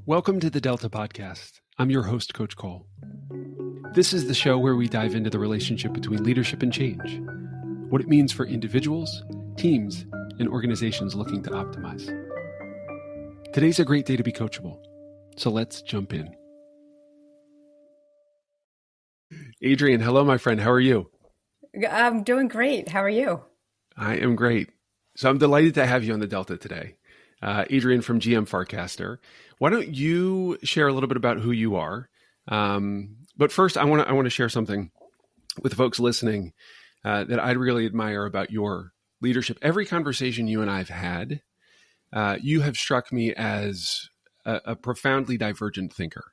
Welcome to the Delta Podcast. I'm your host, Coach Coale. This is the show where we dive into the relationship between leadership and change, what it means for individuals, teams, and organizations looking to optimize. Today's a great day to be coachable, so let's jump in. Adrienne, hello, my friend. How are you? I'm doing great. How are you? I am great. So I'm delighted to have you on the Delta today. Adrienne from GM Farcaster. Why don't you share a little bit about who you are? But first, I want to share something with the folks listening that I really admire about your leadership. Every conversation you and I have had, you have struck me as a profoundly divergent thinker.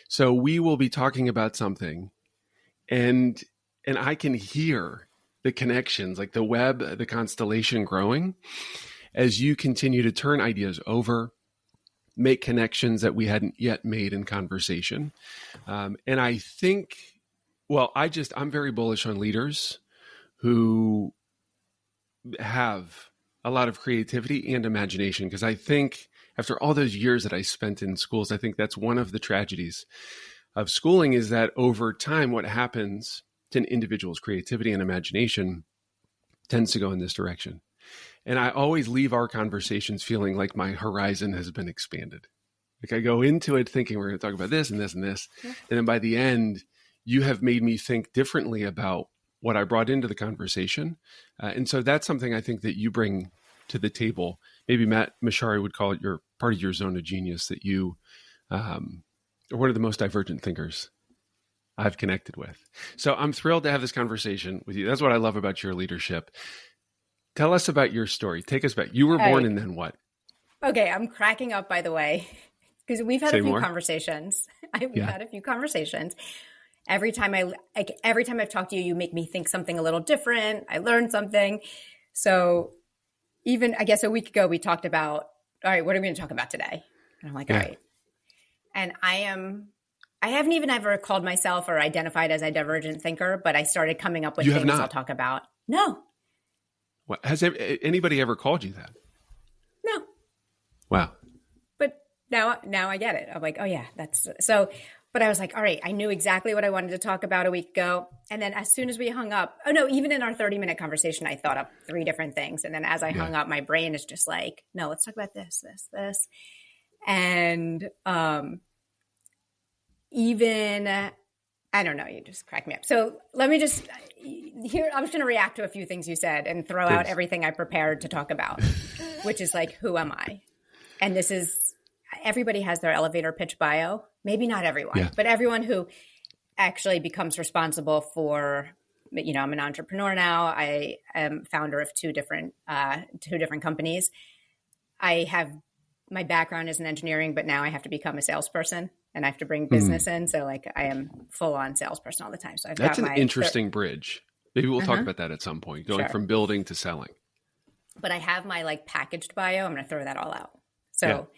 So we will be talking about something, and I can hear the connections, like the web, the constellation growing as you continue to turn ideas over, make connections that we hadn't yet made in conversation. And I think, I'm very bullish on leaders who have a lot of creativity and imagination, because I think after all those years that I spent in schools, I think that's one of the tragedies of schooling, is that over time, what happens to an individual's creativity and imagination tends to go in this direction. And I always leave our conversations feeling like my horizon has been expanded. Like I go into it thinking we're going to talk about this and this and this. Yeah. And then by the end, you have made me think differently about what I brought into the conversation. And so that's something I think that you bring to the table. Maybe Matt Mashari would call it your part of your zone of genius, that you are one of the most divergent thinkers I've connected with. So I'm thrilled to have this conversation with you. That's what I love about your leadership. Tell us about your story. Take us back. You were born and then what? Okay, I'm cracking up, by the way, because we've had a few conversations. We've had a few conversations. Every time I've talked to you, you make me think something a little different. I learned something. So even, I guess a week ago, we talked about, all right, what are we going to talk about today? And I'm like, all right. And I haven't even ever called myself or identified as a divergent thinker, but I started coming up with things I'll talk about. No. What, has anybody ever called you that? No. Wow. But now I get it. I'm like, oh yeah, that's so. But I was like, all right, I knew exactly what I wanted to talk about a week ago. And then as soon as we hung up, even in our 30-minute conversation, I thought up 3 different things. And then as I hung up, my brain is just like, no, let's talk about this. And even, I don't know, you just crack me up. So let me just, I'm just going to react to a few things you said and throw out everything I prepared to talk about, which is like, who am I? And this is, everybody has their elevator pitch bio. Maybe not everyone, but everyone who actually becomes responsible for, I'm an entrepreneur now. I am founder of two different companies. My background is in engineering, but now I have to become a salesperson and I have to bring business in. So like I am full on salesperson all the time. So that's an interesting bridge. Maybe we'll talk about that at some point, going from building to selling. But I have my like packaged bio. I'm going to throw that all out. So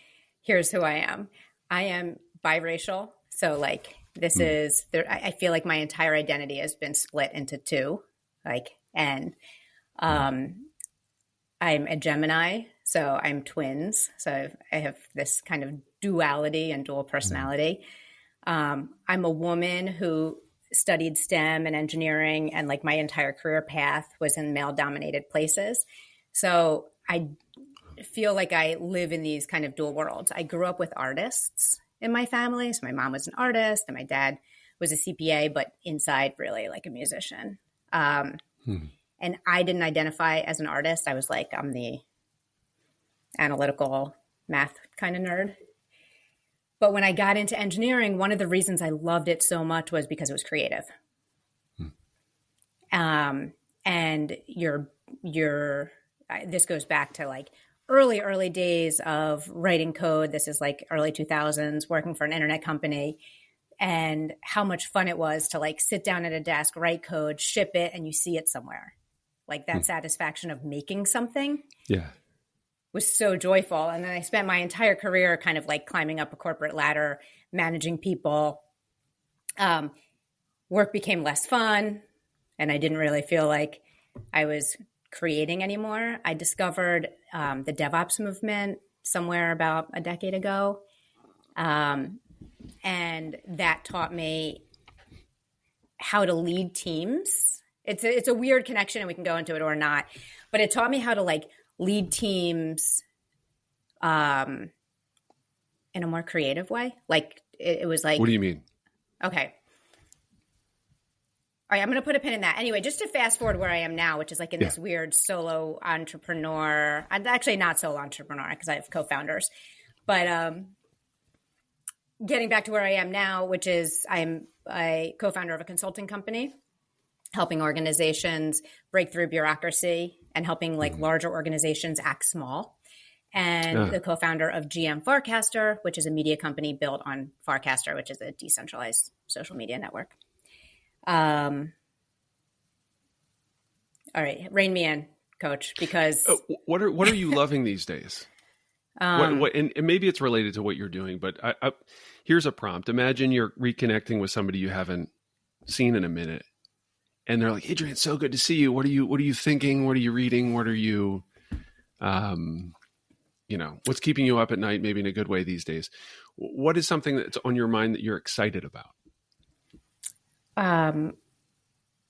here's who I am. I am biracial. So like this is, I feel like my entire identity has been split into 2, I'm a Gemini. So I'm twins. So I have this kind of duality and dual personality. I'm a woman who studied STEM and engineering, and like my entire career path was in male-dominated places. So I feel like I live in these kind of dual worlds. I grew up with artists in my family. So my mom was an artist and my dad was a CPA, but inside really like a musician. And I didn't identify as an artist. I was like, I'm the analytical math kind of nerd. But when I got into engineering, one of the reasons I loved it so much was because it was creative. And this goes back to like early days of writing code. This is like early 2000s, working for an internet company, and how much fun it was to like sit down at a desk, write code, ship it, and you see it somewhere. Like that satisfaction of making something was so joyful. And then I spent my entire career kind of like climbing up a corporate ladder, managing people. Work became less fun, and I didn't really feel like I was creating anymore. I discovered the DevOps movement somewhere about a decade ago. And that taught me how to lead teams. It's a weird connection, and we can go into it or not, but it taught me how to like lead teams in a more creative way. Like it was like, What do you mean? Okay. All right, I'm going to put a pin in that. Anyway, just to fast forward where I am now, which is like in this weird solo entrepreneur. I'm actually not solo entrepreneur because I have co-founders. But getting back to where I am now, which is I'm a co-founder of a consulting company, helping organizations break through bureaucracy and helping like larger organizations act small. And the co-founder of GM Farcaster, which is a media company built on Farcaster, which is a decentralized social media network. All right, rein me in, Coach, because what are you loving these days? And maybe it's related to what you're doing, but here's a prompt. Imagine you're reconnecting with somebody you haven't seen in a minute, and they're like, "Adrienne, it's so good to see you. What are you thinking? What are you reading? What are you, what's keeping you up at night? Maybe in a good way these days. What is something that's on your mind that you're excited about?"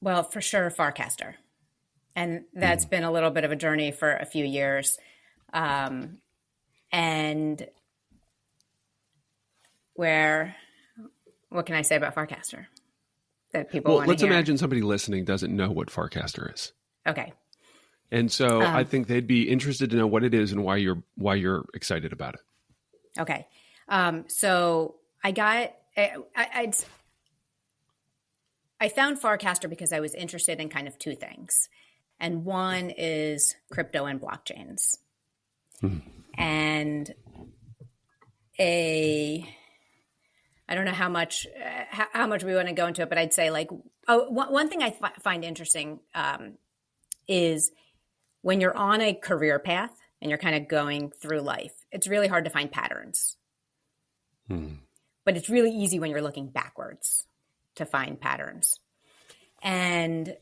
Well, for sure, Farcaster. And that's been a little bit of a journey for a few years. And what can I say about Farcaster that people want to hear? Let's imagine somebody listening doesn't know what Farcaster is. Okay. And so I think they'd be interested to know what it is and why you're excited about it. Okay. So I found Farcaster because I was interested in kind of two things. And one is crypto and blockchains. And I don't know how much we want to go into it, but I'd say like, one thing I find interesting is when you're on a career path and you're kind of going through life, it's really hard to find patterns. But it's really easy when you're looking backwards to find patterns. And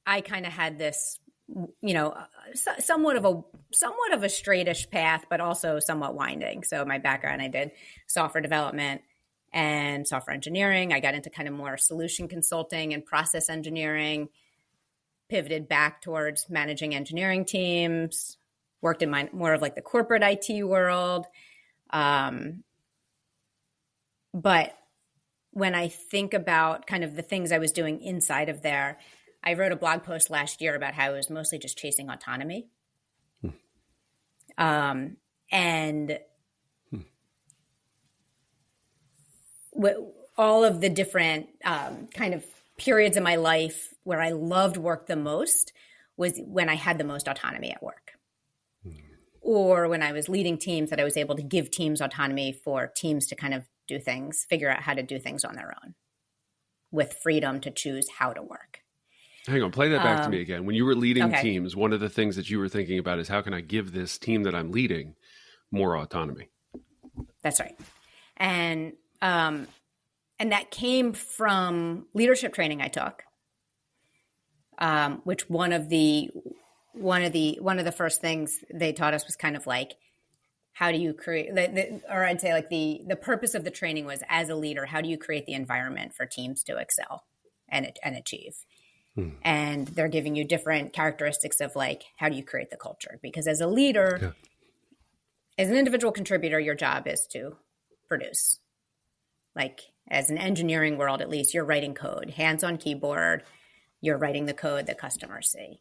I kind of had this, somewhat of a straightish path, but also somewhat winding. So my background, I did software development and software engineering. I got into kind of more solution consulting and process engineering, pivoted back towards managing engineering teams, worked in more of like the corporate IT world. But when I think about kind of the things I was doing inside of there, I wrote a blog post last year about how I was mostly just chasing autonomy. And all of the different kind of periods in my life where I loved work the most was when I had the most autonomy at work. Or when I was leading teams that I was able to give teams autonomy for teams to kind of do things, figure out how to do things on their own with freedom to choose how to work. Hang on, play that back to me again. When you were leading teams, one of the things that you were thinking about is how can I give this team that I'm leading more autonomy? That's right. And that came from leadership training I took, which one of the first things they taught us was kind of like, how do you create, or I'd say like the purpose of the training was, as a leader, how do you create the environment for teams to excel and achieve? And they're giving you different characteristics of like, how do you create the culture? Because as a leader, as an individual contributor, your job is to produce. Like as an engineering world, at least, you're writing code, hands on keyboard, you're writing the code that customers see.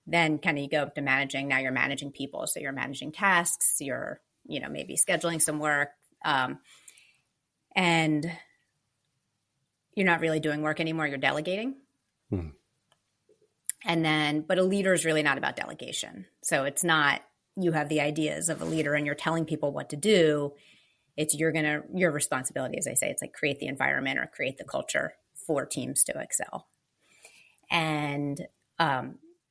Then kind of you go up to managing. Now you're managing people. So you're managing tasks, you're, maybe scheduling some work. And you're not really doing work anymore. You're delegating. But a leader is really not about delegation. So it's not, you have the ideas of a leader and you're telling people what to do. It's your responsibility, as I say, it's like create the environment or create the culture for teams to excel. And,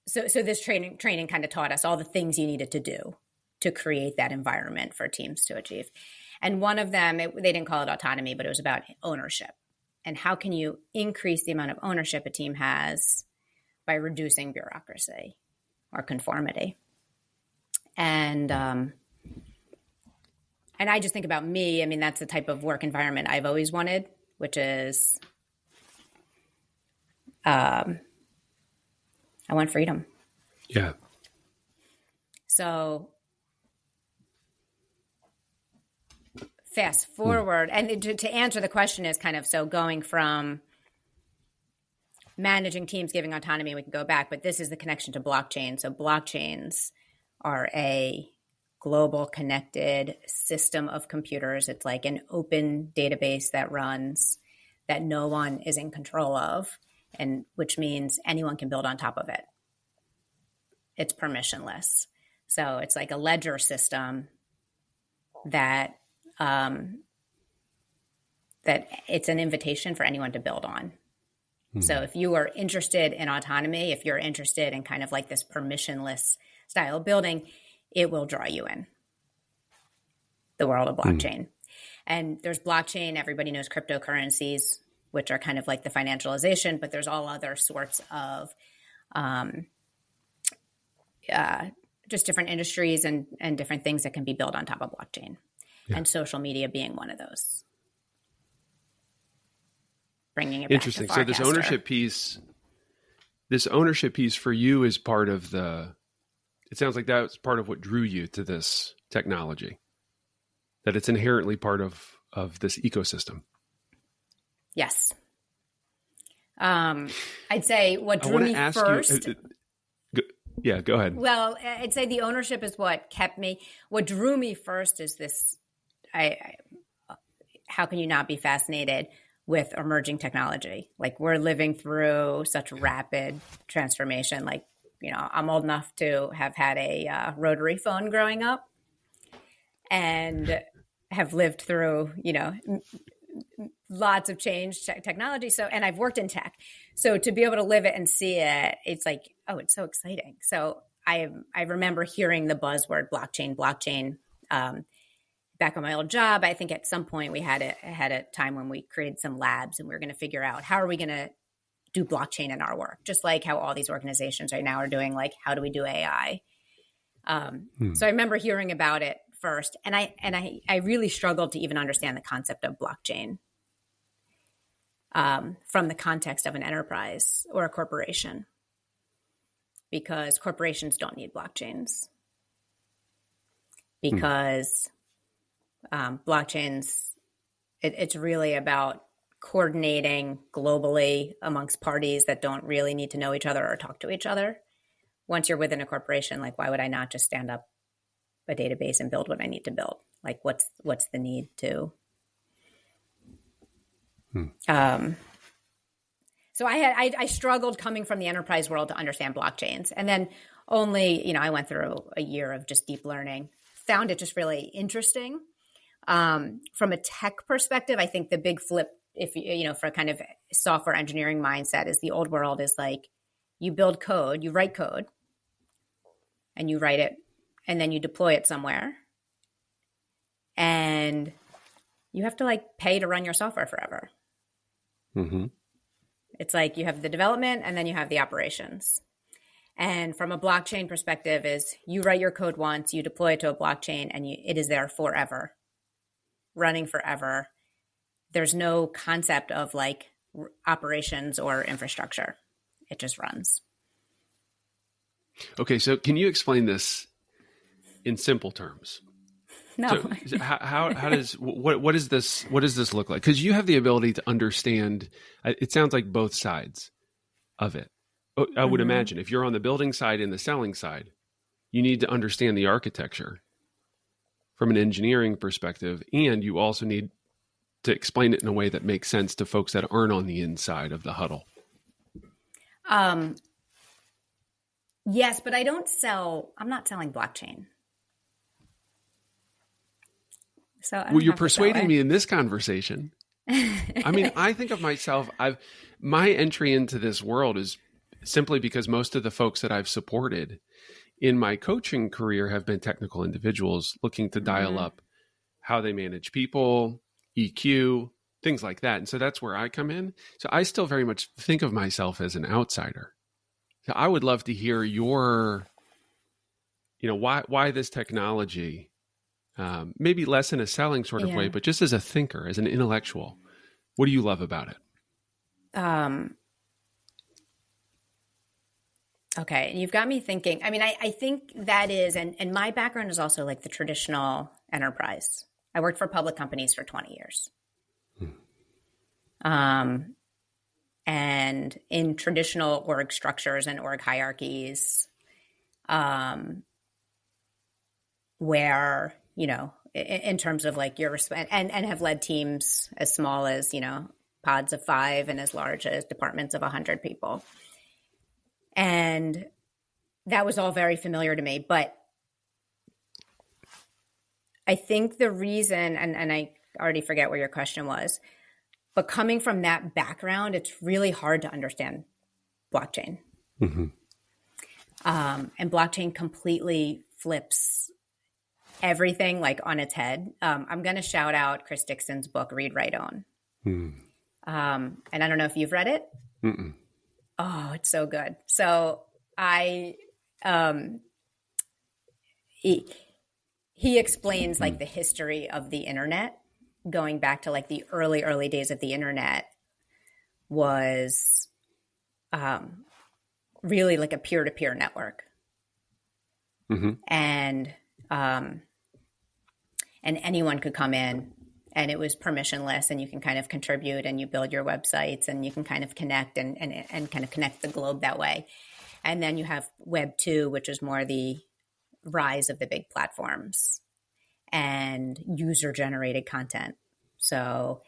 So this training kind of taught us all the things you needed to do to create that environment for teams to achieve. And one of them, they didn't call it autonomy, but it was about ownership. And how can you increase the amount of ownership a team has by reducing bureaucracy or conformity? And And I just think about me. I mean, that's the type of work environment I've always wanted, which is, I want freedom. Yeah. So fast forward, and to answer the question is kind of, so going from managing teams, giving autonomy, we can go back, but this is the connection to blockchain. So blockchains are a global connected system of computers. It's like an open database that runs, that no one is in control of, and which means anyone can build on top of it. It's permissionless. So it's like a ledger system that that it's an invitation for anyone to build on. So if you are interested in autonomy, if you're interested in kind of like this permissionless style of building, it will draw you in the world of blockchain. And there's blockchain. Everybody knows cryptocurrencies, which are kind of like the financialization, but there's all other sorts of just different industries and different things that can be built on top of blockchain. Yeah. And social media being one of those. Bringing it interesting. Back to Farcaster. So this ownership piece for you is part of it sounds like that's part of what drew you to this technology, that it's inherently part of this ecosystem. Yes. I'd say what drew me first. Yeah, go ahead. Well, I'd say the ownership is what kept me. What drew me first is this. How can you not be fascinated with emerging technology? Like, we're living through such rapid transformation. Like, I'm old enough to have had a rotary phone growing up and have lived through, lots of change, technology. So, and I've worked in tech. So to be able to live it and see it, it's like, oh, it's so exciting. So I remember hearing the buzzword blockchain, back on my old job. I think at some point we had a time when we created some labs and we were going to figure out how are we going to do blockchain in our work, just like how all these organizations right now are doing, like, how do we do AI? So I remember hearing about it first, and I really struggled to even understand the concept of blockchain from the context of an enterprise or a corporation, because corporations don't need blockchains, because blockchains, it's really about coordinating globally amongst parties that don't really need to know each other or talk to each other. Once you're within a corporation, like, why would I not just stand up a database and build what I need to build? Like, what's the need to? So I struggled coming from the enterprise world to understand blockchains, and then only, I went through a year of just deep learning, found it just really interesting. From a tech perspective, I think the big flip, if for kind of software engineering mindset, is the old world is like, you build code, you write code, and you write it, and then you deploy it somewhere, and you have to pay to run your software forever. Mm-hmm. It's like you have the development and then you have the operations. And from a blockchain perspective is you write your code once, you deploy it to a blockchain, and it is there forever, running forever. There's no concept of operations or infrastructure. It just runs. Okay, so can you explain this in simple terms? No. So how does what does this look like? Because you have the ability to understand. It sounds like both sides of it. I would imagine if you're on the building side and the selling side, you need to understand the architecture from an engineering perspective, and you also need to explain it in a way that makes sense to folks that aren't on the inside of the huddle. Yes, but I'm not selling blockchain. So you're persuading me in this conversation. I mean, I think of myself, my entry into this world is simply because most of the folks that I've supported in my coaching career have been technical individuals looking to dial up how they manage people, EQ, things like that. And so that's where I come in. So I still very much think of myself as an outsider. So I would love to hear your, why this technology maybe less in a selling sort of way, but just as a thinker, as an intellectual. What do you love about it? Okay, you've got me thinking. I mean, I think that is, and my background is also like the traditional enterprise. I worked for public companies for 20 years. And in traditional org structures and org hierarchies, where, you know, in terms of like your, and have led teams as small as, you know, pods of 5 and as large as departments of 100 people. And that was all very familiar to me. But I think the reason, and I already forget what your question was, but coming from that background, it's really hard to understand blockchain. And blockchain completely flips everything like on its head. I'm going to shout out Chris Dixon's book, Read, Write, Own. And I don't know if you've read it. Oh, it's so good. So he explains like the history of the internet, going back to like the early days of the internet was really like a peer-to-peer network. And anyone could come in, and it was permissionless, and you can kind of contribute and you build your websites and you can kind of connect and kind of connect the globe that way. And then you have Web 2, which is more the rise of the big platforms and user-generated content. So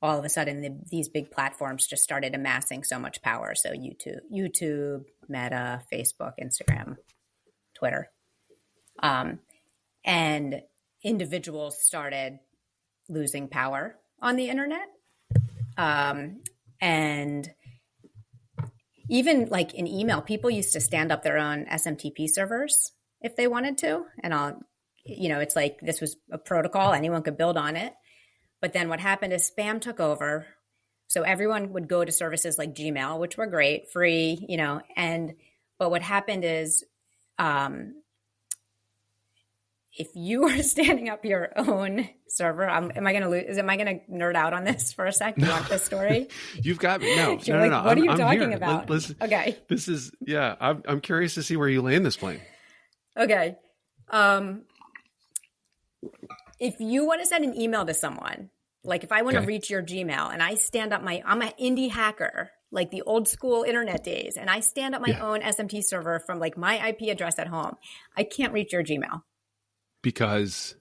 all of a sudden, these big platforms just started amassing so much power. So YouTube, Meta, Facebook, Instagram, Twitter. And individuals started losing power on the internet. And even like in email, people used to stand up their own SMTP servers if they wanted to. And it's like this was a protocol, anyone could build on it. But then what happened is spam took over. So everyone would go to services like Gmail, which were great, free, you know, but what happened is if you were standing up your own server, am I going to nerd out on this for a sec? Do you want this story? You've got me. No. What are you talking about? Okay. This is, I'm curious to see where you land this plane. Okay. If you want to send an email to someone, like if I want to reach your Gmail and I stand up I'm an indie hacker, like the old school internet days, and I stand up my own SMT server from like my IP address at home, I can't reach your Gmail. Because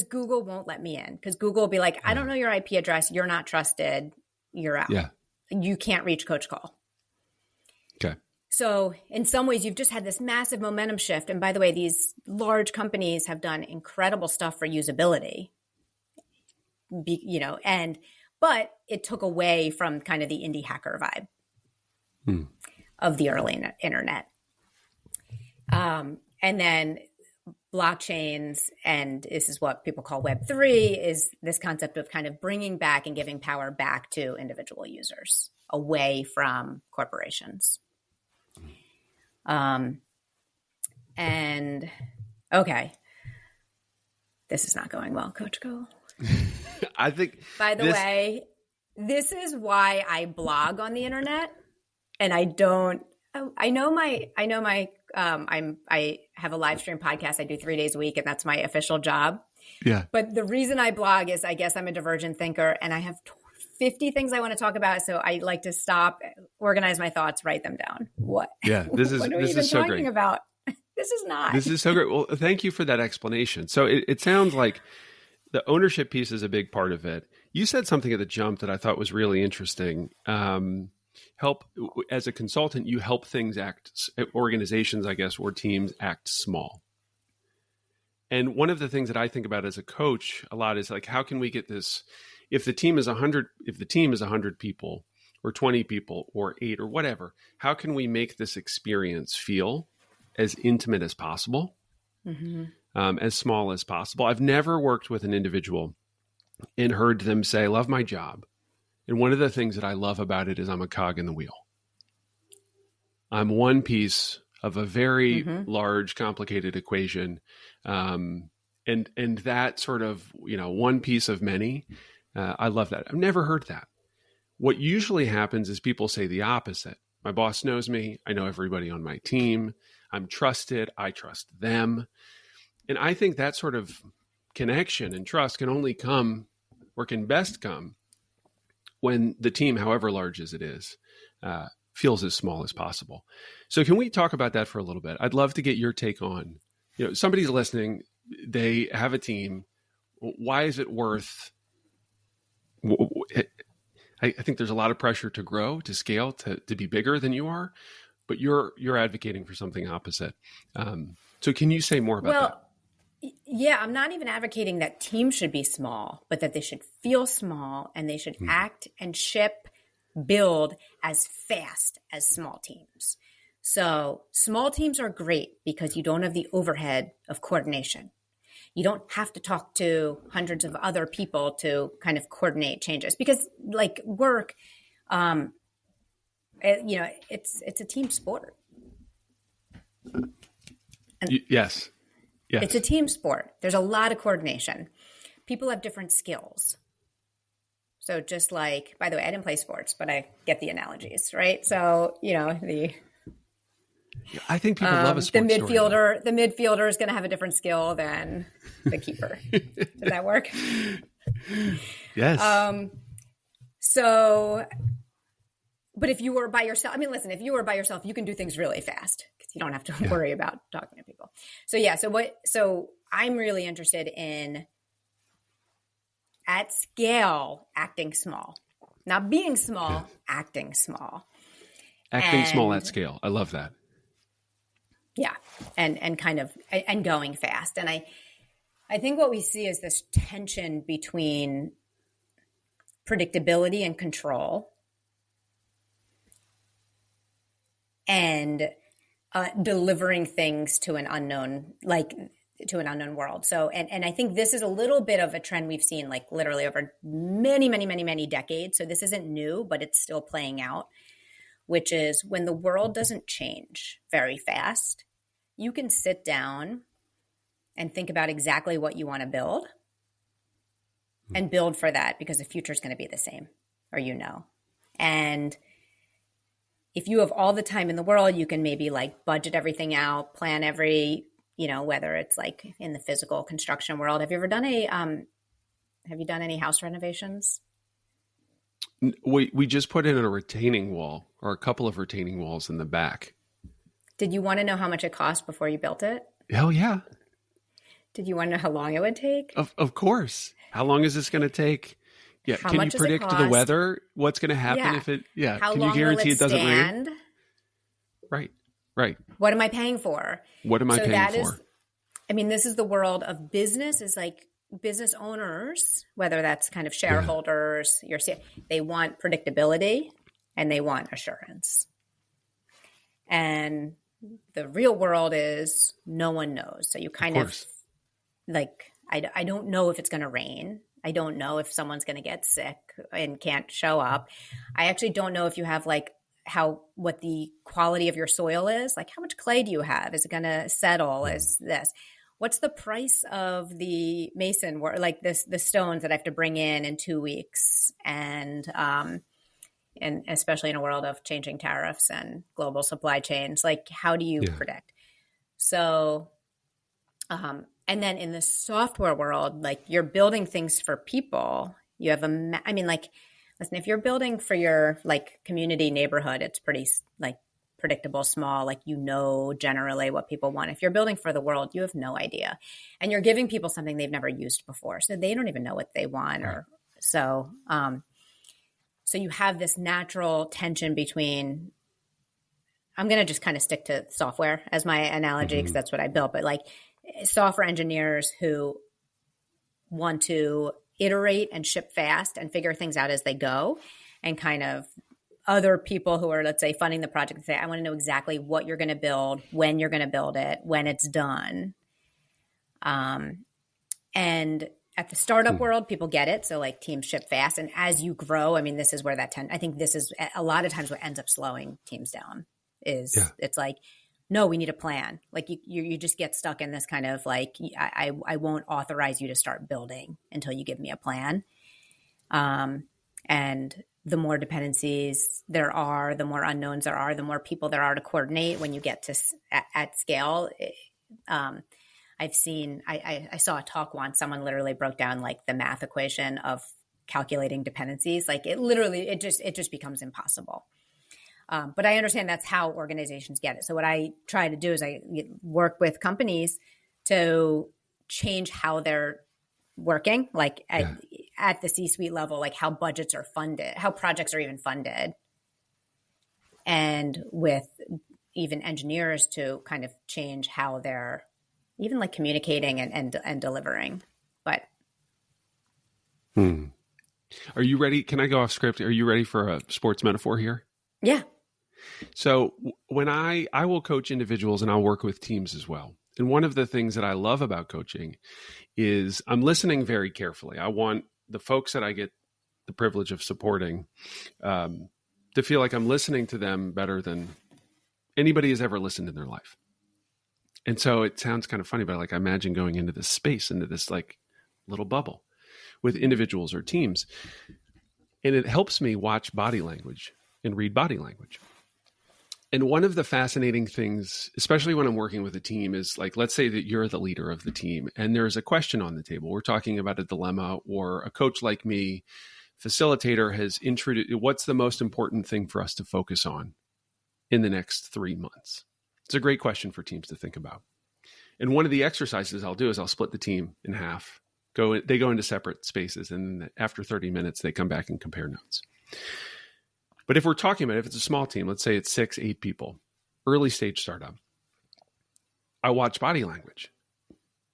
Google won't let me in. Because Google will be like, I don't know your IP address. You're not trusted. You're out. Yeah. You can't reach Coach Coale. Okay. So in some ways, you've just had this massive momentum shift. And by the way, these large companies have done incredible stuff for usability, but it took away from kind of the indie hacker vibe of the early internet. And then blockchains, and this is what people call Web 3, is this concept of kind of bringing back and giving power back to individual users away from corporations. And okay, this is not going well, Coach Coale. I think. By the way, this is why I blog on the internet, and I don't. I have a live stream podcast I do 3 days a week, and that's my official job. Yeah. But the reason I blog is I guess I'm a divergent thinker, and I have 50 things I want to talk about. So I like to stop, organize my thoughts, write them down. What? Yeah. This is, what are we this even is so talking great. About? This is not. This is so great. Well, thank you for that explanation. So it sounds like the ownership piece is a big part of it. You said something at the jump that I thought was really interesting. Help as a consultant, you help organizations, I guess, or teams act small. And one of the things that I think about as a coach a lot is like, how can we get this? If the team is 100 people or 20 people or 8 or whatever, how can we make this experience feel as intimate as possible, as small as possible? I've never worked with an individual and heard them say, "Love my job." And one of the things that I love about it is I'm a cog in the wheel. I'm one piece of a very large, complicated equation. And And that sort of, one piece of many, I love that. I've never heard that. What usually happens is people say the opposite. My boss knows me. I know everybody on my team. I'm trusted. I trust them. And I think that sort of connection and trust can only come, or can best come, when the team, however large as it is, feels as small as possible. So can we talk about that for a little bit? I'd love to get your take on, somebody's listening, they have a team. Why is it worth, I think there's a lot of pressure to grow, to scale, to be bigger than you are, but you're advocating for something opposite. So can you say more about that? Yeah, I'm not even advocating that teams should be small, but that they should feel small and they should act and ship, build as fast as small teams. So small teams are great because you don't have the overhead of coordination. You don't have to talk to hundreds of other people to kind of coordinate changes, because like work, it's a team sport. Yes. Yes. It's a team sport. There's a lot of coordination. People have different skills. So just like, by the way, I didn't play sports, but I get the analogies, right? So, I think people love a sports the midfielder is going to have a different skill than the keeper. Does that work? Yes. But if you were by yourself, if you were by yourself, you can do things really fast because you don't have to worry about talking to people. So I'm really interested in, at scale, acting small, not being small, acting small. Acting small at scale. I love that. Yeah. And kind of, and going fast. And I think what we see is this tension between predictability and control, and delivering things to an unknown, world. So, and I think this is a little bit of a trend we've seen, like literally over many, many, many, many decades. So this isn't new, but it's still playing out, which is when the world doesn't change very fast, you can sit down and think about exactly what you want to build and build for that, because the future is going to be the same, or and if you have all the time in the world, you can maybe like budget everything out, plan every, whether it's like in the physical construction world. Have you ever done any house renovations? We just put in a retaining wall, or a couple of retaining walls in the back. Did you want to know how much it cost before you built it? Hell yeah. Did you want to know how long it would take? Of course. How long is this going to take? Yeah. How Can you predict the weather? What's going to happen if it, How can long you guarantee will it doesn't stand? rain? Right. What am I paying for? What am I paying for? This is the world of business, is like business owners, whether that's kind of shareholders, they want predictability and they want assurance. And the real world is no one knows. So you kind of like, I don't know if it's going to rain. I don't know if someone's going to get sick and can't show up. I actually don't know if you have like what the quality of your soil is. Like, how much clay do you have? Is it going to settle? Is this? What's the price of the mason work? Like the stones that I have to bring in 2 weeks, and especially in a world of changing tariffs and global supply chains, like how do you predict? So, and then in the software world, like you're building things for people. You have listen, if you're building for your like community neighborhood, it's pretty like predictable, small, like generally what people want. If you're building for the world, you have no idea. And you're giving people something they've never used before. So they don't even know what they want. So you have this natural tension between, I'm going to just kind of stick to software as my analogy because that's what I built, but like software engineers who want to iterate and ship fast and figure things out as they go, and kind of other people who are, let's say, funding the project and say, I want to know exactly what you're going to build, when you're going to build it, when it's done. And at the startup world, people get it. So like teams ship fast. And as you grow, this is where I think this is a lot of times what ends up slowing teams down is it's like, no, we need a plan. Like you just get stuck in this kind of like, I won't authorize you to start building until you give me a plan. And the more dependencies there are, the more unknowns there are, the more people there are to coordinate when you get to at scale. I've seen, I saw a talk once, someone literally broke down like the math equation of calculating dependencies. Like it just becomes impossible. But I understand that's how organizations get it. So what I try to do is I work with companies to change how they're working, like at the C-suite level, like how budgets are funded, how projects are even funded. And with even engineers to kind of change how they're even like communicating and delivering. But Are you ready? Can I go off script? Are you ready for a sports metaphor here? Yeah. So when I will coach individuals and I'll work with teams as well. And one of the things that I love about coaching is I'm listening very carefully. I want the folks that I get the privilege of supporting to feel like I'm listening to them better than anybody has ever listened in their life. And so it sounds kind of funny, but like I imagine going into this space, into this like little bubble with individuals or teams. And it helps me watch body language and read body language. And one of the fascinating things, especially when I'm working with a team, is like, let's say that you're the leader of the team and there's a question on the table. We're talking about a dilemma, or a coach like me, facilitator, has introduced what's the most important thing for us to focus on in the next 3 months. It's a great question for teams to think about. And one of the exercises I'll do is I'll split the team in half. They go into separate spaces, and after 30 minutes, they come back and compare notes. But if we're talking about, if it's a small team, let's say it's 6, 8 people, early stage startup, I watch body language,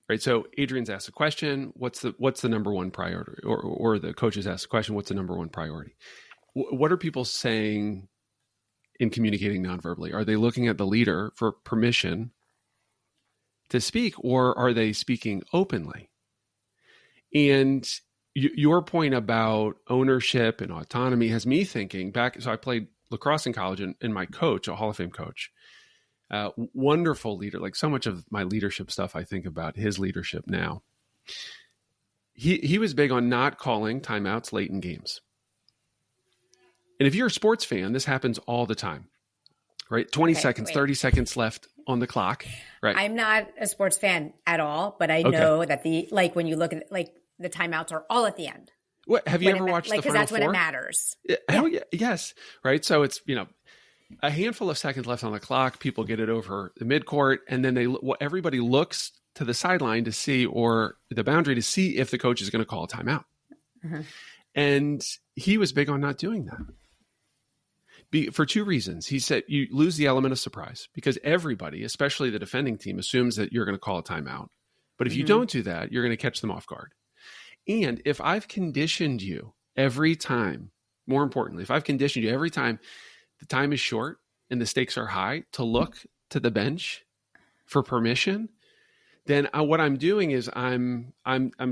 right? So Adrienne's asked a question, what's the number one priority? Or the coach has asked a question, what's the number one priority? What are people saying in communicating nonverbally? Are they looking at the leader for permission to speak, or are they speaking openly? And your point about ownership and autonomy has me thinking back. So I played lacrosse in college, and my coach, a Hall of Fame coach, wonderful leader, like so much of my leadership stuff, I think about his leadership now. He was big on not calling timeouts late in games. And if you're a sports fan, this happens all the time, right? 20 seconds, 30 seconds left on the clock, right? I'm not a sports fan at all, but I know that when you look at the timeouts are all at the end. What, have you ever watched the Final Four? Because that's when it matters. Hell yeah. Yes. Right. So it's, a handful of seconds left on the clock. People get it over the midcourt, and then everybody looks to the sideline to see, or the boundary to see if the coach is going to call a timeout. Mm-hmm. And he was big on not doing that. For 2 reasons. He said you lose the element of surprise, because everybody, especially the defending team, assumes that you're going to call a timeout. But if you don't do that, you're going to catch them off guard. And if I've conditioned you every time, more importantly, if I've conditioned you every time the time is short and the stakes are high to look to the bench for permission, then what I'm doing is I'm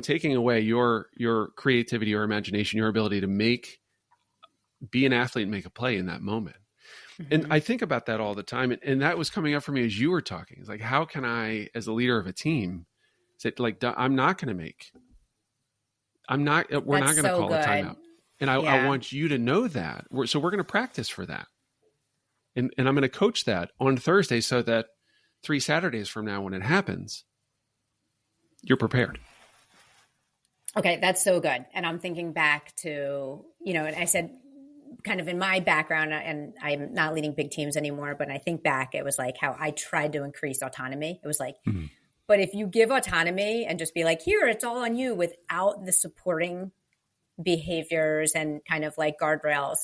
taking away your creativity, your imagination, your ability to be an athlete and make a play in that moment. Mm-hmm. And I think about that all the time. And that was coming up for me as you were talking. It's like, how can I, as the leader of a team, say, like, we're not going to call a timeout. And I want you to know that. So we're going to practice for that. And I'm going to coach that on Thursday so that 3 Saturdays from now, when it happens, you're prepared. Okay, that's so good. And I'm thinking back to, and I said, kind of in my background, and I'm not leading big teams anymore, but I think back, it was like how I tried to increase autonomy. It was like, but if you give autonomy and just be like, here, it's all on you, without the supporting behaviors and kind of like guardrails,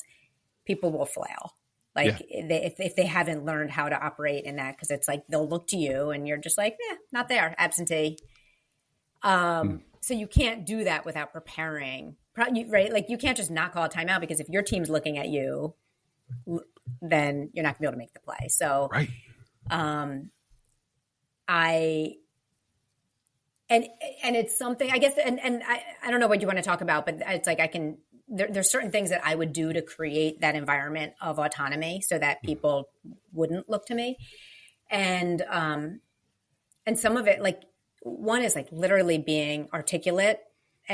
people will flail. Like if they haven't learned how to operate in that, because it's like they'll look to you and you're just like, not there, absentee. So you can't do that without preparing, right? Like you can't just not call a timeout, because if your team's looking at you, then you're not gonna be able to make the play. So, right. And it's something, I guess, and I don't know what you want to talk about, but it's like there's certain things that I would do to create that environment of autonomy so that people wouldn't look to me. And some of it, like one is like literally being articulate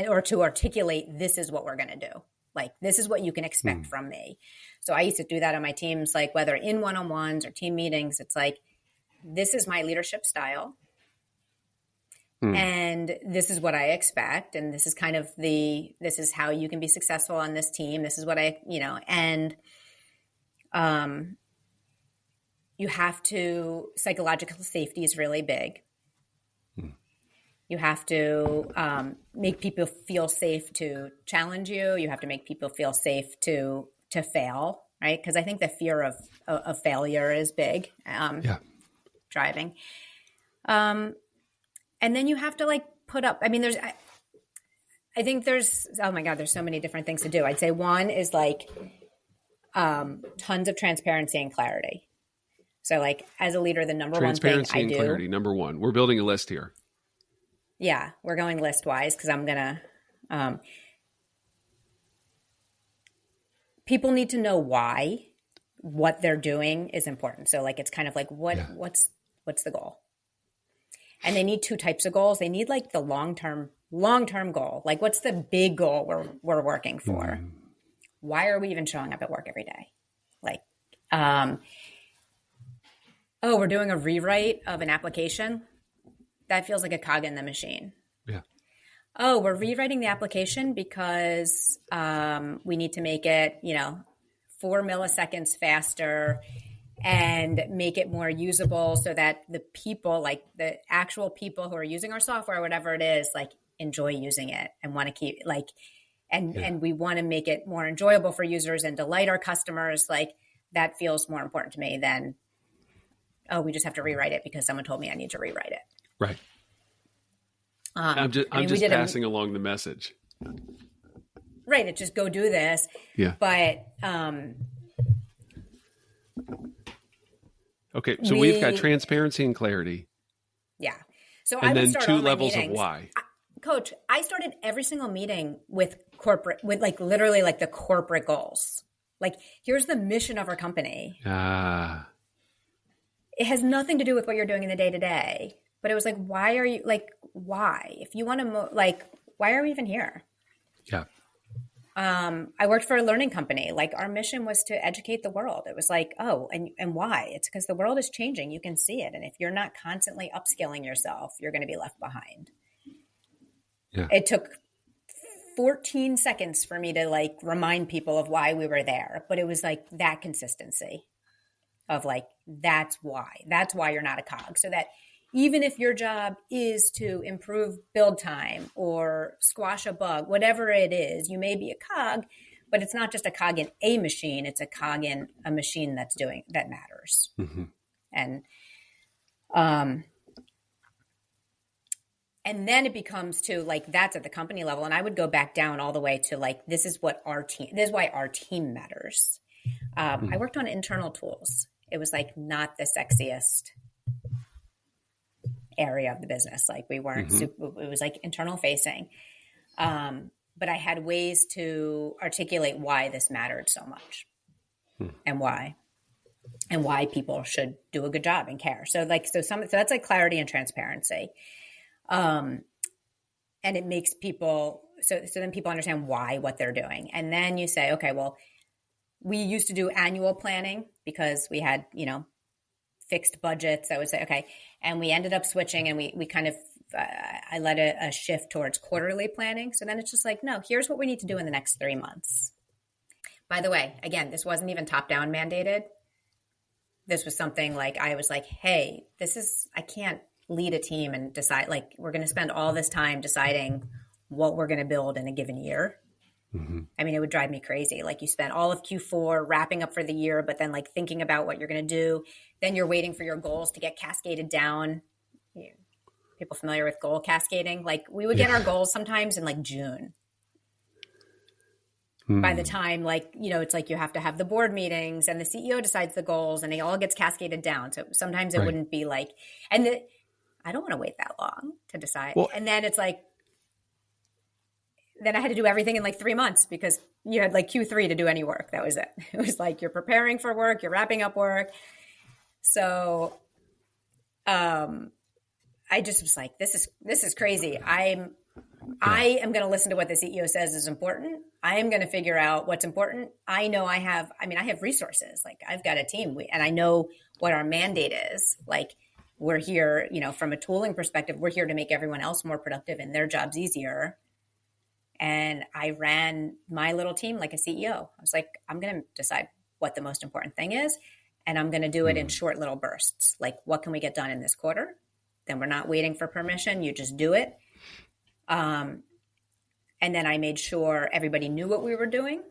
or to articulate, this is what we're going to do. Like, this is what you can expect from me. So I used to do that on my teams, like whether in one-on-ones or team meetings, it's like, this is my leadership style. And this is what I expect. And this is kind of this is how you can be successful on this team. This is what and you have to, psychological safety is really big. You have to make people feel safe to challenge you. You have to make people feel safe to fail, right? Because I think the fear of failure is big, driving. And then you have to like put up, I mean, I think there's, oh my God, there's so many different things to do. I'd say one is like tons of transparency and clarity. So like as a leader, the number one thing I do. Transparency and clarity, number one. We're building a list here. Yeah, we're going list-wise because I'm going to people need to know why what they're doing is important. So like it's kind of like what's the goal? And they need two types of goals. They need like the long-term goal. Like what's the big goal we're working for? Why are we even showing up at work every day? Like we're doing a rewrite of an application. That feels like a cog in the machine. Yeah. Oh, we're rewriting the application because we need to make it, 4 milliseconds faster and make it more usable so that the people, like the actual people who are using our software, whatever it is, like enjoy using it and want to keep and we want to make it more enjoyable for users and delight our customers. Like that feels more important to me than, we just have to rewrite it because someone told me I need to rewrite it. Right. I'm just passing along the message. Right. It's just go do this. Yeah. But okay. So we've got transparency and clarity. Yeah. So and I would then start two all my levels meetings, of why. Coach, I started every single meeting with like literally like the corporate goals. Like, here's the mission of our company. It has nothing to do with what you're doing in the day to day. But it was like, why are you why? If you want to why are we even here? Yeah. I worked for a learning company. Like our mission was to educate the world. It was like, and why? It's because the world is changing. You can see it. And if you're not constantly upskilling yourself, you're going to be left behind. Yeah. It took 14 seconds for me to like remind people of why we were there. But it was like that consistency of like, that's why you're not a cog. So that even if your job is to improve build time or squash a bug, whatever it is, you may be a cog, but it's not just a cog in a machine. It's a cog in a machine that matters. Mm-hmm. And then it becomes to like, that's at the company level. And I would go back down all the way to like, this is why our team matters. I worked on internal tools. It was like not the sexiest area of the business. Like we weren't it was like internal facing. But I had ways to articulate why this mattered so much and why people should do a good job and care. So that's like clarity and transparency. And it makes people, so then people understand what they're doing. And then you say, okay, well, we used to do annual planning because we had, fixed budgets. I would say, okay. And we ended up switching and we kind of, I led a shift towards quarterly planning. So then it's just like, no, here's what we need to do in the next 3 months. By the way, again, this wasn't even top-down mandated. This was something like, I was like, hey, I can't lead a team and decide, like, we're going to spend all this time deciding what we're going to build in a given year. Mm-hmm. I mean, it would drive me crazy. Like you spent all of Q4 wrapping up for the year, but then like thinking about what you're going to do. Then you're waiting for your goals to get cascaded down. People familiar with goal cascading? Like we would get our goals sometimes in like June. By the time it's like you have to have the board meetings and the CEO decides the goals and it all gets cascaded down. So sometimes it wouldn't be like, I don't want to wait that long to decide. Well, and then it's like, then I had to do everything in like 3 months because you had like Q3 to do any work. That was it. It was like, you're preparing for work, you're wrapping up work. So I just was like, this is crazy. I am going to listen to what the CEO says is important. I am going to figure out what's important. I know I have resources. Like I've got a team and I know what our mandate is. Like we're here, from a tooling perspective, we're here to make everyone else more productive and their jobs easier. And I ran my little team like a CEO. I was like, I'm going to decide what the most important thing is. And I'm going to do it in short little bursts. Like, what can we get done in this quarter? Then we're not waiting for permission. You just do it. And then I made sure everybody knew what we were doing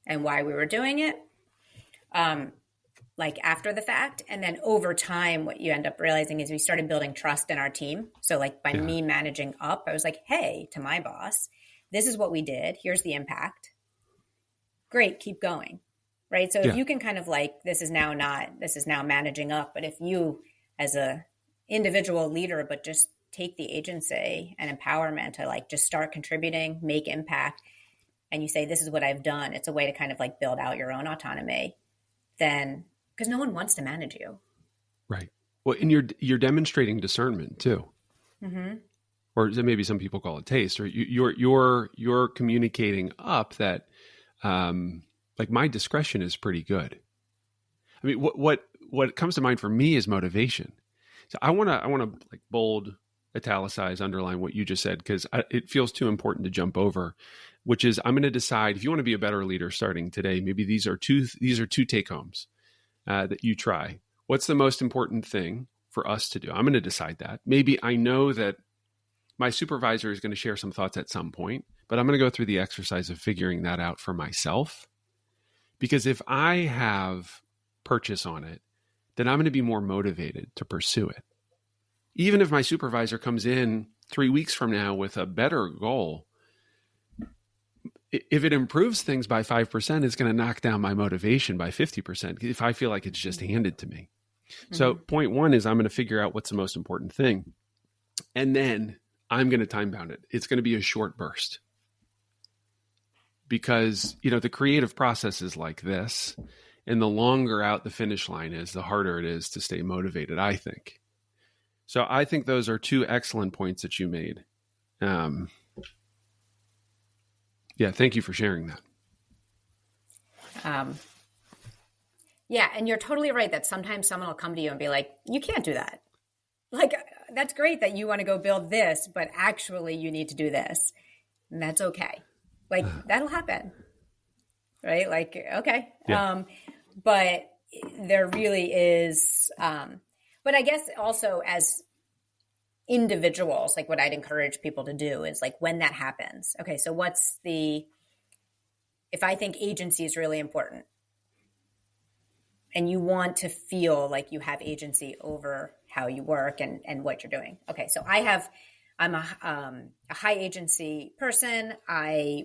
and why we were doing it, like after the fact. And then over time, what you end up realizing is we started building trust in our team. So like by me managing up, I was like, hey, to my boss, this is what we did. Here's the impact. Great. Keep going. Right. So if you can kind of like, this is now managing up. But if you as a individual leader, but just take the agency and empowerment to like, just start contributing, make impact. And you say, this is what I've done. It's a way to kind of like build out your own autonomy then, because no one wants to manage you. Right. Well, and you're demonstrating discernment too. Mm-hmm. Or maybe some people call it taste, or you're communicating up that, like my discretion is pretty good. I mean, what comes to mind for me is motivation. So I want to like bold, italicize, underline what you just said, because it feels too important to jump over, which is I'm going to decide if you want to be a better leader starting today, maybe these are two take homes that you try. What's the most important thing for us to do? I'm going to decide that. Maybe I know that my supervisor is going to share some thoughts at some point, but I'm going to go through the exercise of figuring that out for myself. Because if I have purchase on it, then I'm going to be more motivated to pursue it. Even if my supervisor comes in 3 weeks from now with a better goal, if it improves things by 5%, it's going to knock down my motivation by 50% if I feel like it's just handed to me. Mm-hmm. So point one is I'm going to figure out what's the most important thing. And then I'm going to time bound it. It's going to be a short burst. Because, the creative process is like this. And the longer out the finish line is, the harder it is to stay motivated, I think. So I think those are two excellent points that you made. Thank you for sharing that. Yeah, and you're totally right that sometimes someone will come to you and be like, you can't do that. Like, that's great that you want to go build this, but actually you need to do this. And that's okay. Like, that'll happen. Right? Like, okay. Yeah. But there really is, but I guess also as individuals, like what I'd encourage people to do is like when that happens, okay, so if I think agency is really important and you want to feel like you have agency over how you work and what you're doing. Okay, so I'm a high agency person. I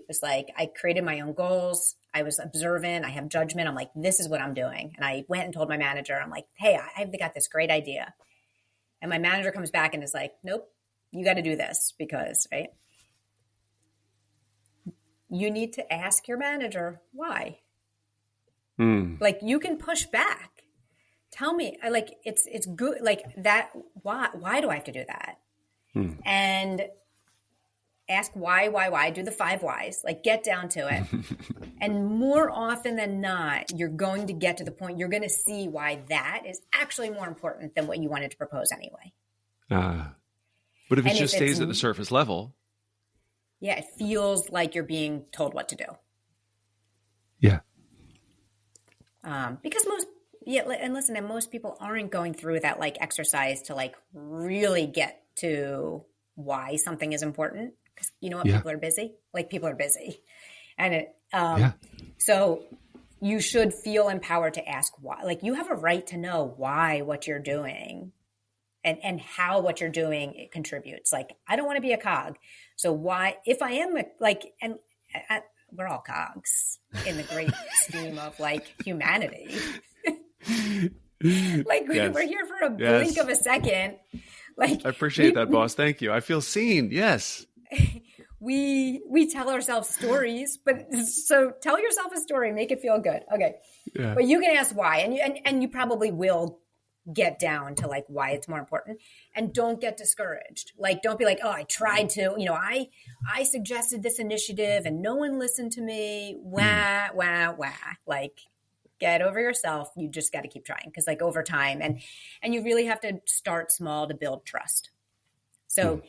created my own goals. I was observant. I have judgment. I'm like, this is what I'm doing. And I went and told my manager, I'm like, hey, I've got this great idea. And my manager comes back and is like, nope, you got to do this because, right? You need to ask your manager why. Like you can push back. Tell me, like, it's good. Like that. Why do I have to do that? And ask why, do the 5 whys, like get down to it. And more often than not, you're going to get to the point, you're going to see why that is actually more important than what you wanted to propose anyway. But if it just stays at the surface level. Yeah, it feels like you're being told what to do. Yeah. Because most people aren't going through that like exercise to like really get to why something is important. Because you know what? People are busy. Like people are busy. And so you should feel empowered to ask why. Like you have a right to know why what you're doing and how what you're doing it contributes. Like I don't want to be a cog. So why, if I am we're all cogs in the great scheme of like humanity. Like we're here for a blink of a second. Like I appreciate that, boss. Thank you. I feel seen. Yes. We tell ourselves stories, but so tell yourself a story, make it feel good. Okay. Yeah. But you can ask why, and you probably will get down to like why it's more important, and don't get discouraged. Like, don't be like, oh, I tried to, I suggested this initiative and no one listened to me. Wah, wah, wah. Like, get over yourself. You just got to keep trying, because like over time, and you really have to start small to build trust. So,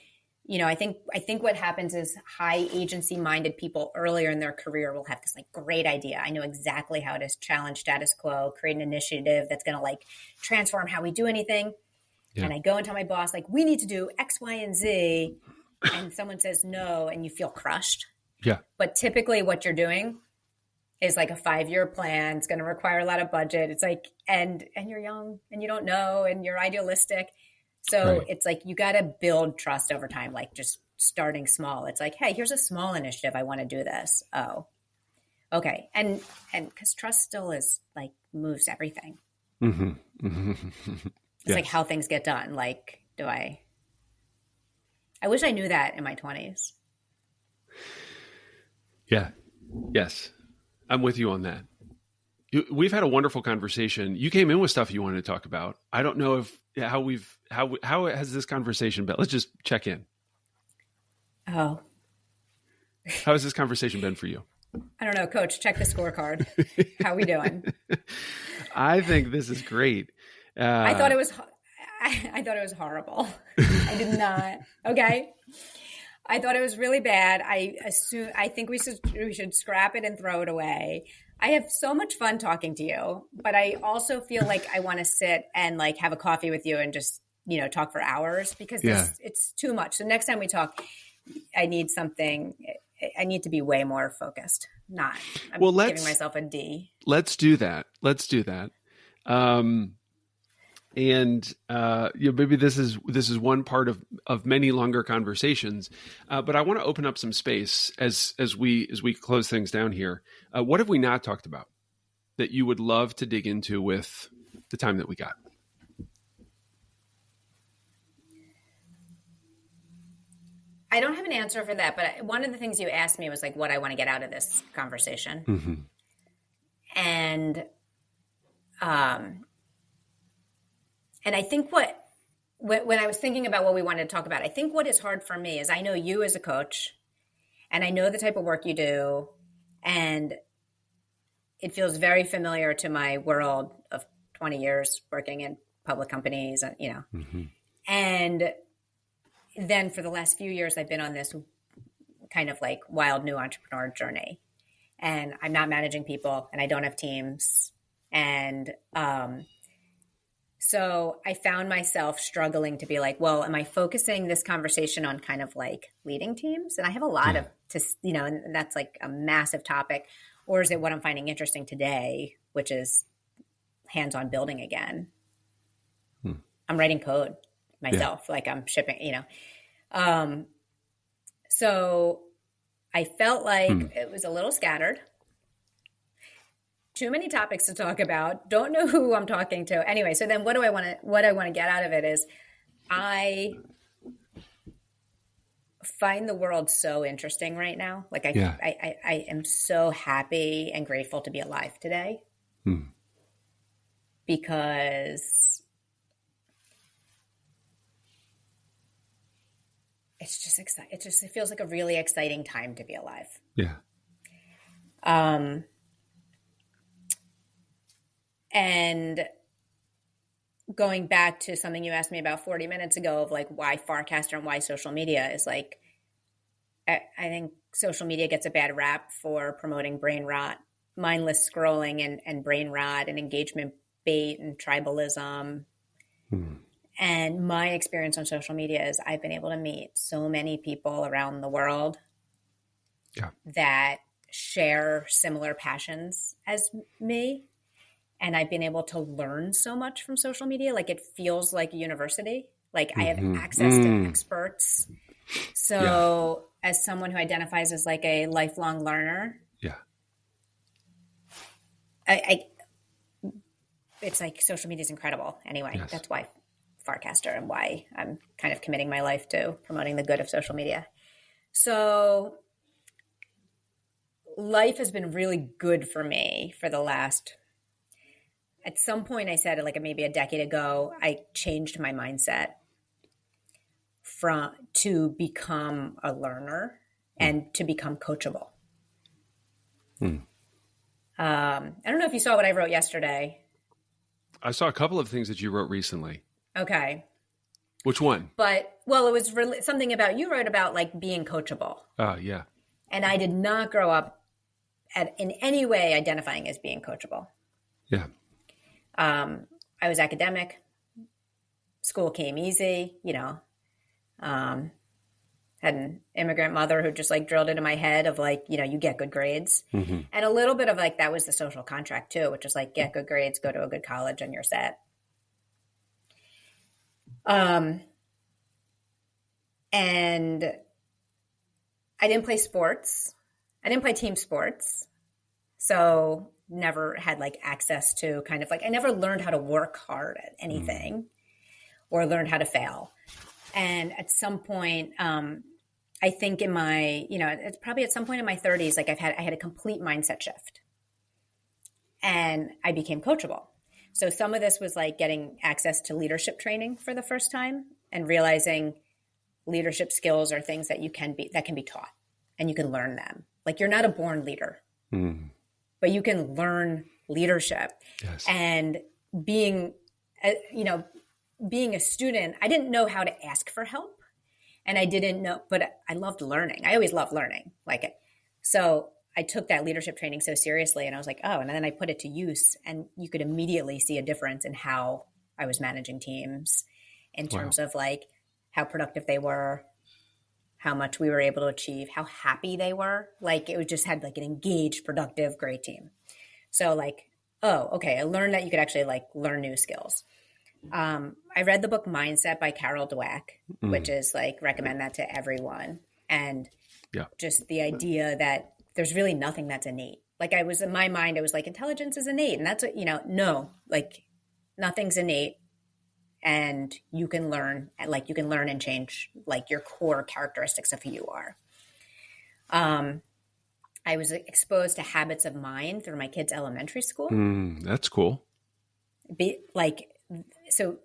I think what happens is high agency minded people earlier in their career will have this like great idea. I know exactly how to challenge status quo, create an initiative that's going to like transform how we do anything. Yeah. And I go and tell my boss, like, we need to do X, Y, and Z. And someone says no, and you feel crushed. Yeah. But typically what you're doing is like a 5-year plan. It's going to require a lot of budget. It's like, and you're young and you don't know, and you're idealistic. So It's like, you got to build trust over time, like just starting small. It's like, hey, here's a small initiative. I want to do this. Oh, okay. And because trust still is like moves everything. Mm-hmm. Mm-hmm. It's like how things get done. Like, I wish I knew that in my 20s. Yeah. Yes. I'm with you on that. We've had a wonderful conversation. You came in with stuff you wanted to talk about. I don't know how has this conversation been? Let's just check in. Oh. How has this conversation been for you? I don't know, Coach. Check the scorecard. How are we doing? I think this is great. I thought it was horrible. I did not. Okay. I thought it was really bad. I think we should scrap it and throw it away. I have so much fun talking to you, but I also feel like I want to sit and like have a coffee with you and just, talk for hours, because it's too much. So next time we talk, I need to be way more focused. I'm giving myself a D. Let's do that. And maybe this is one part of many longer conversations, but I want to open up some space as we close things down here. What have we not talked about that you would love to dig into with the time that we got? I don't have an answer for that, but one of the things you asked me was like what I want to get out of this conversation, and I think when I was thinking about what we wanted to talk about, I think what is hard for me is I know you as a coach, and I know the type of work you do, and it feels very familiar to my world of 20 years working in public companies, and then for the last few years, I've been on this kind of like wild new entrepreneur journey, and I'm not managing people, and I don't have teams, and so I found myself struggling to be like, well, am I focusing this conversation on kind of like leading teams? And I have a lot and that's like a massive topic. Or is it what I'm finding interesting today, which is hands-on building again? I'm writing code myself, like I'm shipping, So I felt like it was a little scattered. Too many topics to talk about. Don't know who I'm talking to. Anyway, so then what I want to get out of it is I find the world so interesting right now. Like I am so happy and grateful to be alive today. Because it's just exciting. It feels like a really exciting time to be alive. Yeah. And going back to something you asked me about 40 minutes ago of like why Farcaster and why social media is like, I think social media gets a bad rap for promoting brain rot, mindless scrolling and brain rot and engagement bait and tribalism. And my experience on social media is I've been able to meet so many people around the world that share similar passions as me. And I've been able to learn so much from social media. Like it feels like a university. Like I have access to experts. So as someone who identifies as like a lifelong learner, it's like social media is incredible. Anyway, that's why Farcaster and why I'm kind of committing my life to promoting the good of social media. So life has been really good for me for the last, at some point I said, like maybe a decade ago, I changed my mindset to become a learner and to become coachable. I don't know if you saw what I wrote yesterday. I saw a couple of things that you wrote recently. Okay. Which one? But, well, it was something about, you wrote about like being coachable. Oh, yeah. And I did not grow up in any way identifying as being coachable. Yeah. I was academic. School came easy, had an immigrant mother who just like drilled into my head of like, you get good grades. And a little bit of like, that was the social contract too, which is like, get good grades, go to a good college and you're set. And I didn't play sports. I didn't play team sports. So never had like access to kind of like, I never learned how to work hard at anything or learned how to fail. And at some point, I think in my, it's probably at some point in my 30s, like I had a complete mindset shift and I became coachable. So some of this was like getting access to leadership training for the first time and realizing leadership skills are things that can be taught and you can learn them. Like you're not a born leader, but you can learn leadership. Yes. And being a student, I didn't know how to ask for help. And I didn't know, but I loved learning. I always loved learning, like it. So I took that leadership training so seriously and I was like, oh, and then I put it to use and you could immediately see a difference in how I was managing teams in terms of like how productive they were, how much we were able to achieve, how happy they were. Like it was just had like an engaged, productive, great team. So like, oh, okay. I learned that you could actually like learn new skills. I read the book Mindset by Carol Dweck, which is like, recommend that to everyone. And just the idea that there's really nothing that's innate. Like I was in my mind, I was like, intelligence is innate. And that's what, no, like nothing's innate and you can learn and change like your core characteristics of who you are. I was exposed to habits of mind through my kids' elementary school. That's cool. So,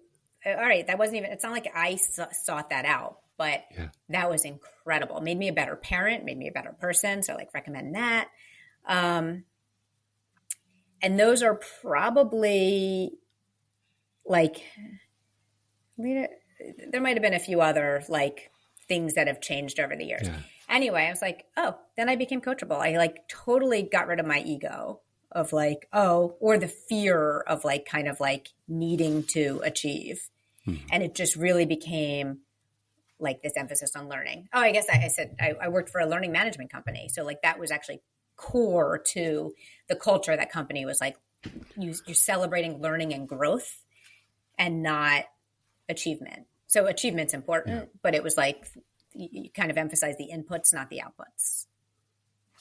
all right, that wasn't even, it's not like I sought that out, but that was incredible. Made me a better parent, made me a better person. So like recommend that. And those are probably like, there might've been a few other like things that have changed over the years. Anyway, I was like, oh, then I became coachable. I like totally got rid of my ego of like, or the fear of like, kind of like needing to achieve. And it just really became like this emphasis on learning. Oh, I guess I said I worked for a learning management company. So like that was actually core to the culture of that company was like, you're celebrating learning and growth and not achievement. So achievement's important, but it was like, you kind of emphasize the inputs, not the outputs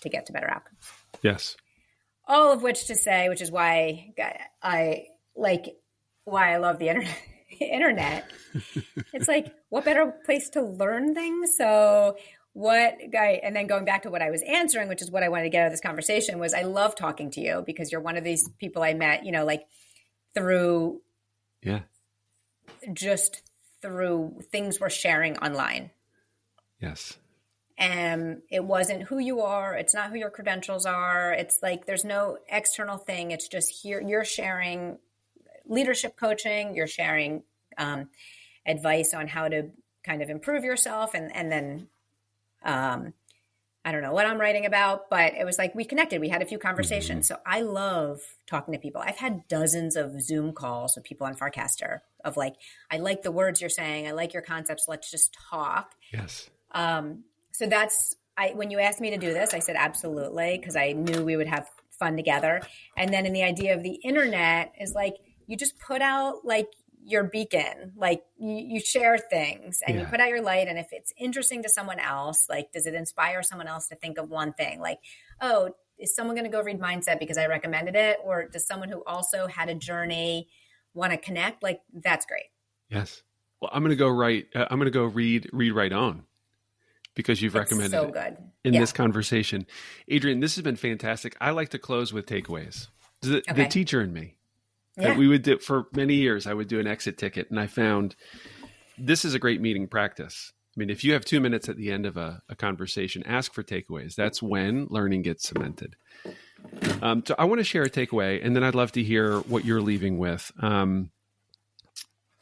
to get to better outcomes. Yes. All of which to say, which is why I love the internet. It's like, what better place to learn things? So and then going back to what I was answering, which is what I wanted to get out of this conversation was I love talking to you because you're one of these people I met, like through things we're sharing online. Yes. And it wasn't who you are. It's not who your credentials are. It's like, there's no external thing. It's just here. You're sharing leadership coaching. You're sharing advice on how to kind of improve yourself. And then I don't know what I'm writing about, but it was like, we connected. We had a few conversations. So I love talking to people. I've had dozens of Zoom calls with people on Farcaster of like, I like the words you're saying. I like your concepts. Let's just talk. Yes. So when you asked me to do this, I said, absolutely. Cause I knew we would have fun together. And then in the idea of the internet is like, you just put out like your beacon, like you share things and you put out your light. And if it's interesting to someone else, like, does it inspire someone else to think of one thing? Like, oh, is someone going to go read Mindset because I recommended it? Or does someone who also had a journey want to connect? Like, that's great. Yes. Well, I'm going to go read Right On. Because you've recommended so it good. in this conversation. Adrienne, this has been fantastic. I like to close with takeaways. The teacher in me. that we would do for many years. I would do an exit ticket, and I found this is a great meeting practice. I mean, if you have 2 minutes at the end of a conversation, ask for takeaways. That's when learning gets cemented. So I want to share a takeaway, and then I'd love to hear what you're leaving with.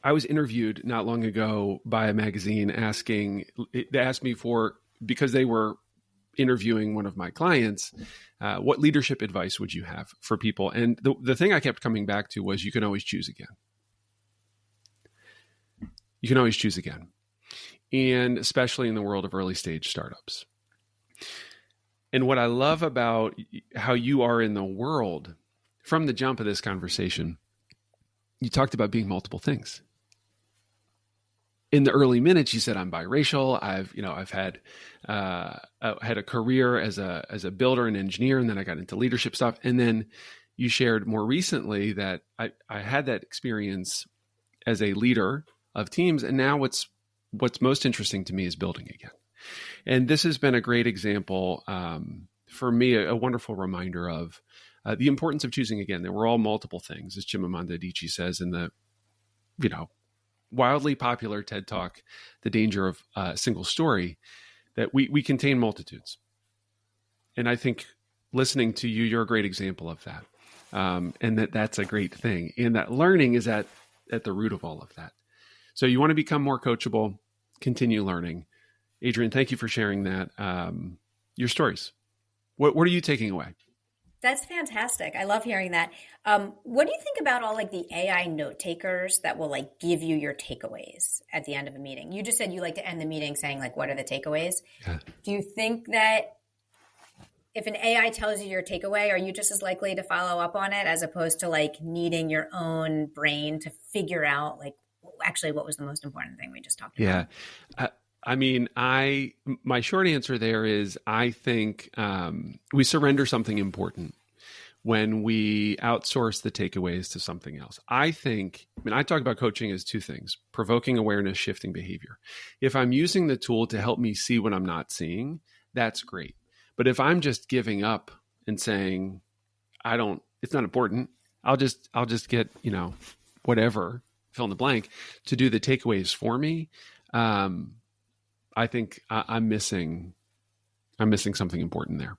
I was interviewed not long ago by a magazine they asked me because they were interviewing one of my clients, what leadership advice would you have for people? And the thing I kept coming back to was you can always choose again. You can always choose again. And especially in the world of early stage startups. And what I love about how you are in the world from the jump of this conversation, you talked about being multiple things. In the early minutes, you said, I'm biracial. I've had a career as a builder and engineer, and then I got into leadership stuff. And then you shared more recently that I had that experience as a leader of teams. And now what's most interesting to me is building again. And this has been a great example for me, a wonderful reminder of the importance of choosing again. That we're all multiple things, as Chimamanda Adichie says in the, wildly popular TED Talk, The Danger of a Single Story, that we contain multitudes. And I think listening to you, you're a great example of that. And that's a great thing. And that learning is at the root of all of that. So you want to become more coachable, continue learning. Adrienne, thank you for sharing that. Your stories. What are you taking away? That's fantastic. I love hearing that. What do you think about all like the AI note takers that will like give you your takeaways at the end of a meeting? You just said you like to end the meeting saying like, what are the takeaways? Yeah. Do you think that if an AI tells you your takeaway, are you just as likely to follow up on it as opposed to like needing your own brain to figure out like actually what was the most important thing we just talked about? Yeah. My short answer there is I think we surrender something important when we outsource the takeaways to something else. I talk about coaching as two things: provoking awareness, shifting behavior. If I'm using the tool to help me see what I'm not seeing, that's great. But if I'm just giving up and saying, it's not important, I'll just get, whatever, fill in the blank, to do the takeaways for me, I think I'm missing something important there.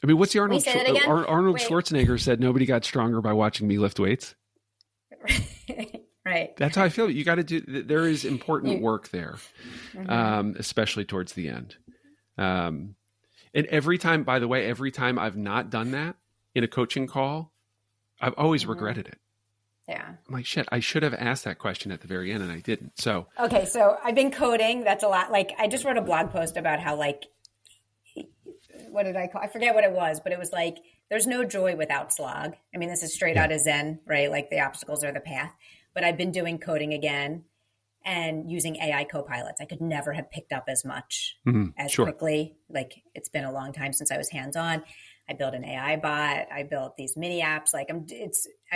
I mean, what's the Arnold Schwarzenegger said, nobody got stronger by watching me lift weights. Right. That's how I feel. You got to do, there is important work there, especially towards the end. And every time I've not done that in a coaching call, I've always regretted it. Yeah. I'm like, shit, I should have asked that question at the very end and I didn't. So, okay. So I've been coding. That's a lot. Like I just wrote a blog post about how like, what did I call? I forget what it was, but it was like, there's no joy without slog. I mean, this is straight out of Zen, right? Like the obstacles are the path, but I've been doing coding again and using AI co-pilots. I could never have picked up as much as quickly. Like it's been a long time since I was hands-on. I built an AI bot. I built these mini apps. Like I'm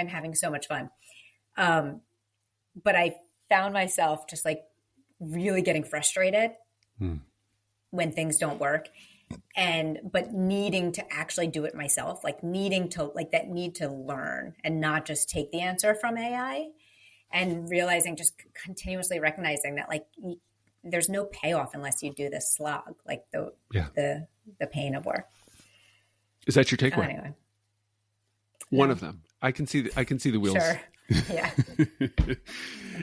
having so much fun. But I found myself just like really getting frustrated when things don't work but needing to actually do it myself, like needing to like that need to learn and not just take the answer from AI, and realizing, just continuously recognizing that like there's no payoff unless you do this slog, like the pain of work. Is that your takeaway? Anyway. One of them. I can see the wheels. Sure. Yeah.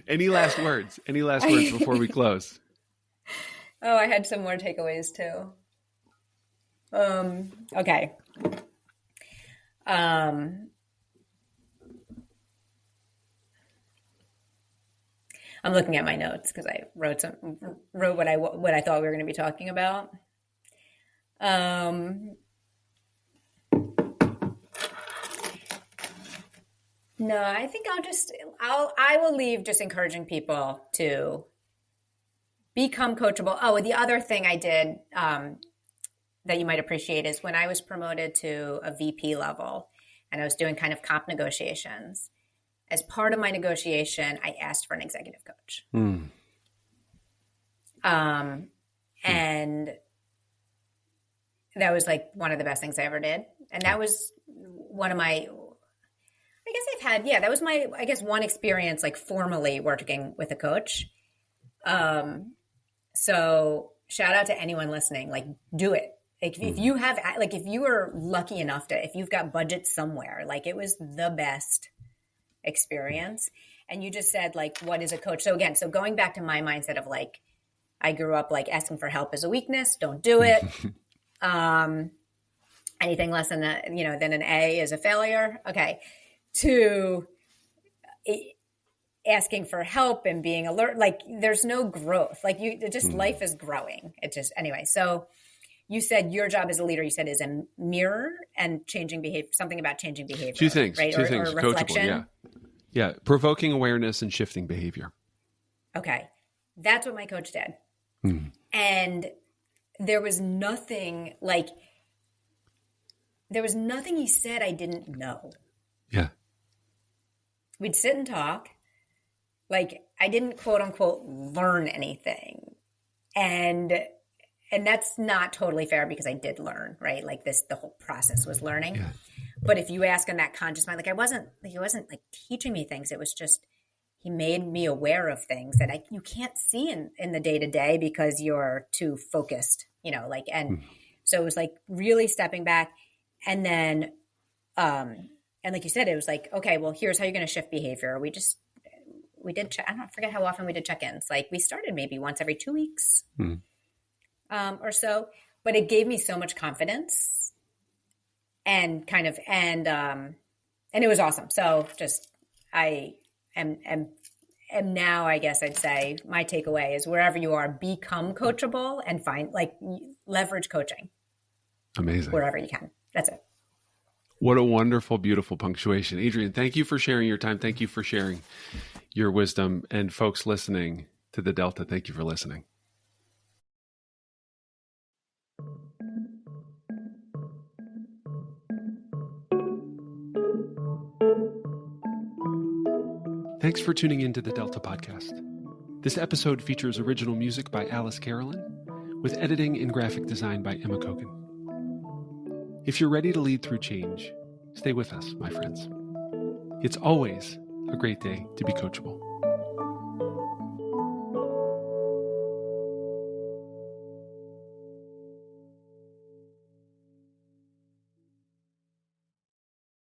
Any last words before we close? Oh, I had some more takeaways too. Okay. I'm looking at my notes because I wrote what I thought we were going to be talking about. No, I think I will leave just encouraging people to become coachable. Oh, the other thing I did that you might appreciate is when I was promoted to a VP level and I was doing kind of comp negotiations. As part of my negotiation, I asked for an executive coach. And that was like one of the best things I ever did. And that was one of my, I guess I had, that was my, I guess, one experience, like formally working with a coach. So shout out to anyone listening, like do it. Like if you have, like if you are lucky enough to, if you've got budget somewhere, like it was the best experience. And you just said like, what is a coach? So again, so going back to my mindset of like, I grew up like asking for help is a weakness. Don't do it. Anything less than than an A is a failure. Okay. To asking for help and being alert, like there's no growth. Like life is growing. It just, anyway. So you said your job as a leader, you said is a mirror and changing behavior, something about changing behavior. Two things, right? Two things. Or reflection. Coachable, yeah. Provoking awareness and shifting behavior. Okay. That's what my coach did. And there was nothing he said I didn't know. Yeah. We'd sit and talk. Like I didn't quote unquote learn anything. And that's not totally fair because I did learn, right? Like the whole process was learning. Yeah. But if you ask in that conscious mind, like he wasn't like teaching me things. It was just, he made me aware of things that you can't see in the day to day because you're too focused, so it was like really stepping back. And then, and like you said, it was like, okay, well, here's how you're going to shift behavior. We did, I don't forget how often we did check-ins. Like we started maybe once every 2 weeks or so, but it gave me so much confidence and and it was awesome. So just, I am now, I guess I'd say my takeaway is wherever you are, become coachable and leverage coaching. Amazing. Wherever you can. That's it. What a wonderful, beautiful punctuation. Adrienne, thank you for sharing your time. Thank you for sharing your wisdom. And folks listening to the Delta, thank you for listening. Thanks for tuning into the Delta Podcast. This episode features original music by Alice Carolyn, with editing and graphic design by Emma Kogan. If you're ready to lead through change, stay with us, my friends. It's always a great day to be coachable.